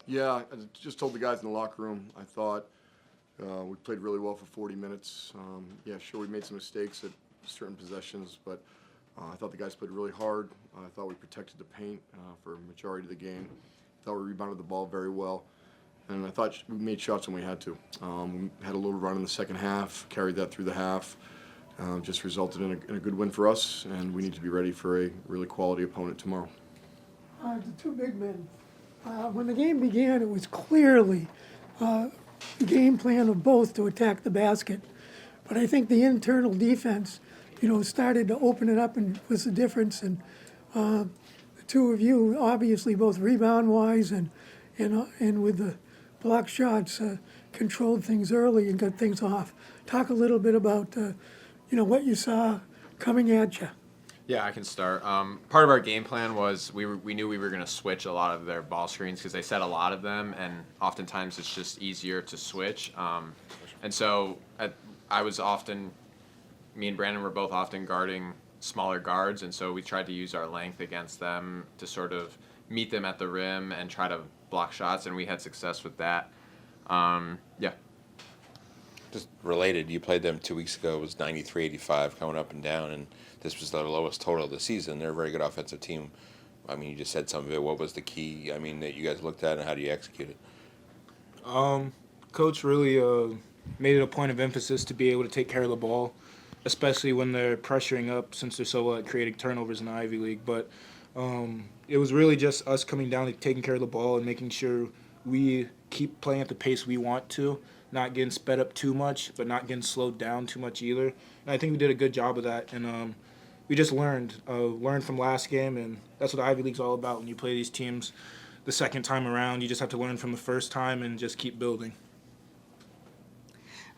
Yeah, I just told the guys in the locker room, I thought we played really well for 40 minutes. Yeah, sure, we made some mistakes at certain possessions, but I thought the guys played really hard. I thought we protected the paint for a majority of the game. I thought we rebounded the ball very well. And I thought we made shots when we had to. We had a little run in the second half, carried that through the half. Just resulted in a good win for us, and we need to be ready for a really quality opponent tomorrow. The two big men. When the game began, it was clearly the game plan of both to attack the basket. But I think the internal defense, started to open it up and was the difference. And the two of you, obviously, both rebound-wise and with the block shots, controlled things early and got things off. Talk a little bit about, what you saw coming at you. Yeah, I can start. Part of our game plan was we knew we were going to switch a lot of their ball screens because they set a lot of them, and oftentimes it's just easier to switch. And so me and Brandon were both often guarding smaller guards, and so we tried to use our length against them to sort of meet them at the rim and try to block shots, and we had success with that. Yeah. Just related, you played them 2 weeks ago. It was 93-85 coming up and down, and this was their lowest total of the season. They're a very good offensive team. I mean, you just said some of it. What was the key, that you guys looked at, and how do you execute it? Coach really made it a point of emphasis to be able to take care of the ball, especially when they're pressuring up since they're so creating turnovers in the Ivy League. But it was really just us coming down and taking care of the ball and making sure we keep playing at the pace we want to, not getting sped up too much, but not getting slowed down too much either. And I think we did a good job of that. And we just learned from last game, and that's what the Ivy League's all about. When you play these teams the second time around, you just have to learn from the first time and just keep building.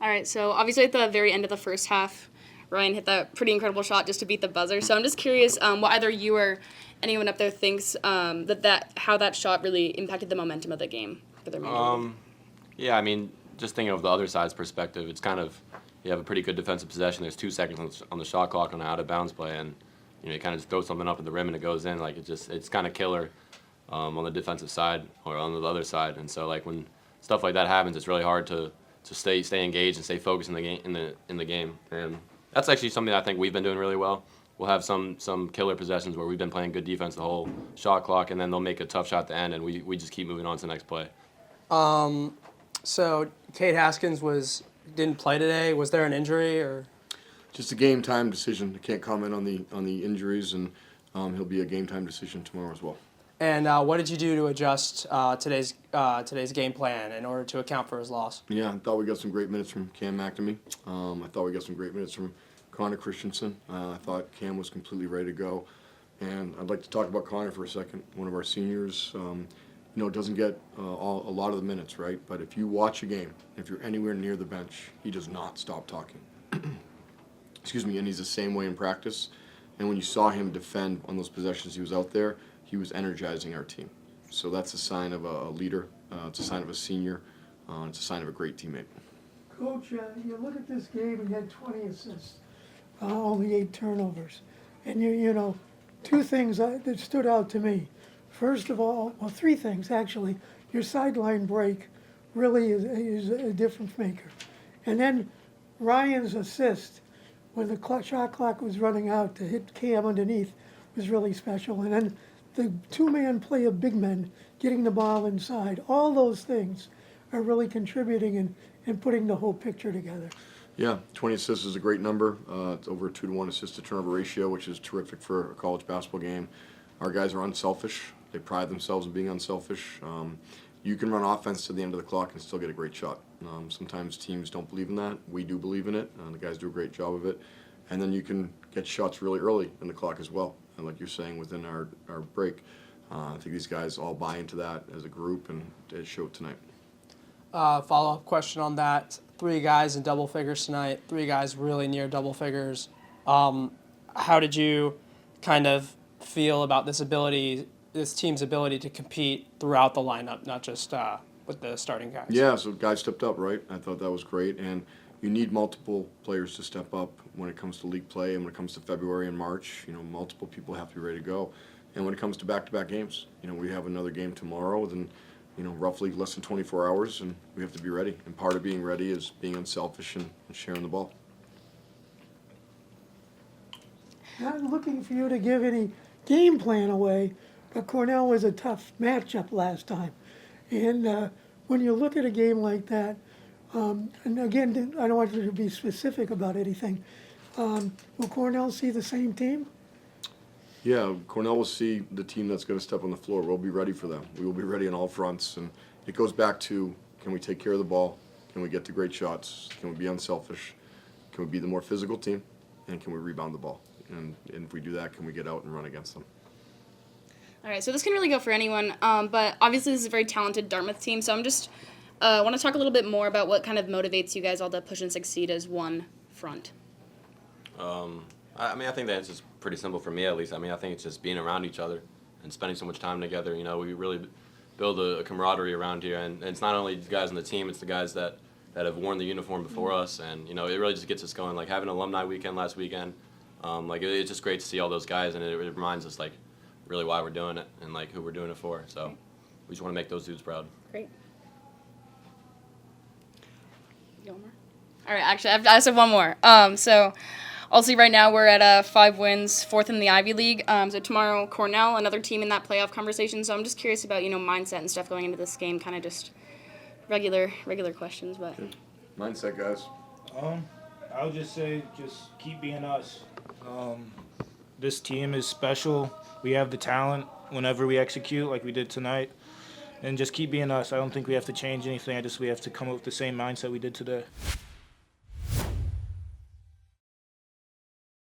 All right, so obviously at the very end of the first half, Ryan hit that pretty incredible shot just to beat the buzzer. So I'm just curious what either you or anyone up there thinks how that shot really impacted the momentum of the game for their remainder. Yeah, just thinking of the other side's perspective, it's kind of, you have a pretty good defensive possession. There's 2 seconds on the shot clock on an out-of-bounds play, and you kind of just throw something up at the rim and it goes in. It's kind of killer on the defensive side or on the other side. And so when stuff like that happens, it's really hard to stay engaged and stay focused in the game. And that's actually something I think we've been doing really well. We'll have some killer possessions where we've been playing good defense the whole shot clock, and then they'll make a tough shot at the end, and we just keep moving on to the next play. So Cade Haskins didn't play today. Was there an injury or? Just a game time decision. I can't comment on the injuries, and he'll be a game time decision tomorrow as well. And what did you do to adjust today's game plan in order to account for his loss? Yeah, I thought we got some great minutes from Cam McNamee. I thought we got some great minutes from Connor Christensen. I thought Cam was completely ready to go. And I'd like to talk about Connor for a second, one of our seniors. Doesn't get a lot of the minutes, right? But if you watch a game, if you're anywhere near the bench, he does not stop talking. Excuse me, and he's the same way in practice. And when you saw him defend on those possessions he was out there, he was energizing our team. So that's a sign of a leader. It's a sign of a senior. It's a sign of a great teammate. Coach, you look at this game and you had 20 assists, only 8 turnovers. And, two things that stood out to me. First of all, 3 things actually. Your sideline break really is a difference maker. And then Ryan's assist when the shot clock was running out to hit Cam underneath was really special. And then the 2-man play of big men getting the ball inside. All those things are really contributing and putting the whole picture together. Yeah, 20 assists is a great number. It's over a 2-to-1 assist-to-turnover ratio, which is terrific for a college basketball game. Our guys are unselfish. They pride themselves on being unselfish. You can run offense to the end of the clock and still get a great shot. Sometimes teams don't believe in that. We do believe in it. The guys do a great job of it. And then you can get shots really early in the clock as well. And like you're saying, within our break, I think these guys all buy into that as a group, and it showed tonight. Follow-up question on that. 3 guys in double figures tonight, 3 guys really near double figures. How did you kind of feel about this team's ability to compete throughout the lineup, not just with the starting guys? Yeah, so guys stepped up, right? I thought that was great. And you need multiple players to step up when it comes to league play, and when it comes to February and March, multiple people have to be ready to go. And when it comes to back-to-back games, we have another game tomorrow, then, roughly less than 24 hours, and we have to be ready. And part of being ready is being unselfish and sharing the ball. Not looking for you to give any game plan away, but Cornell was a tough matchup last time. And when you look at a game like that, and again, I don't want you to be specific about anything, will Cornell see the same team? Yeah, Cornell will see the team that's going to step on the floor. We'll be ready for them. We will be ready on all fronts. And it goes back to, can we take care of the ball? Can we get to great shots? Can we be unselfish? Can we be the more physical team? And can we rebound the ball? And if we do that, can we get out and run against them? All right, so this can really go for anyone, but obviously this is a very talented Dartmouth team, so I'm just want to talk a little bit more about what kind of motivates you guys all to push and succeed as one front. I think the answer is pretty simple for me, at least. I think it's just being around each other and spending so much time together. We really build a camaraderie around here, and it's not only the guys on the team, it's the guys that have worn the uniform before us, and it really just gets us going. Like having an alumni weekend last weekend, it's just great to see all those guys, and it reminds us really why we're doing it and who we're doing it for. So we just want to make those dudes proud. Great. You want more? All right, actually, I just have one more. So also right now we're at 5 wins, 4th in the Ivy League. So tomorrow Cornell, another team in that playoff conversation. So I'm just curious about mindset and stuff going into this game, kind of just regular questions, but. Mindset, guys. I would just say just keep being us. This team is special. We have the talent whenever we execute like we did tonight. And just keep being us. I don't think we have to change anything. We have to come up with the same mindset we did today.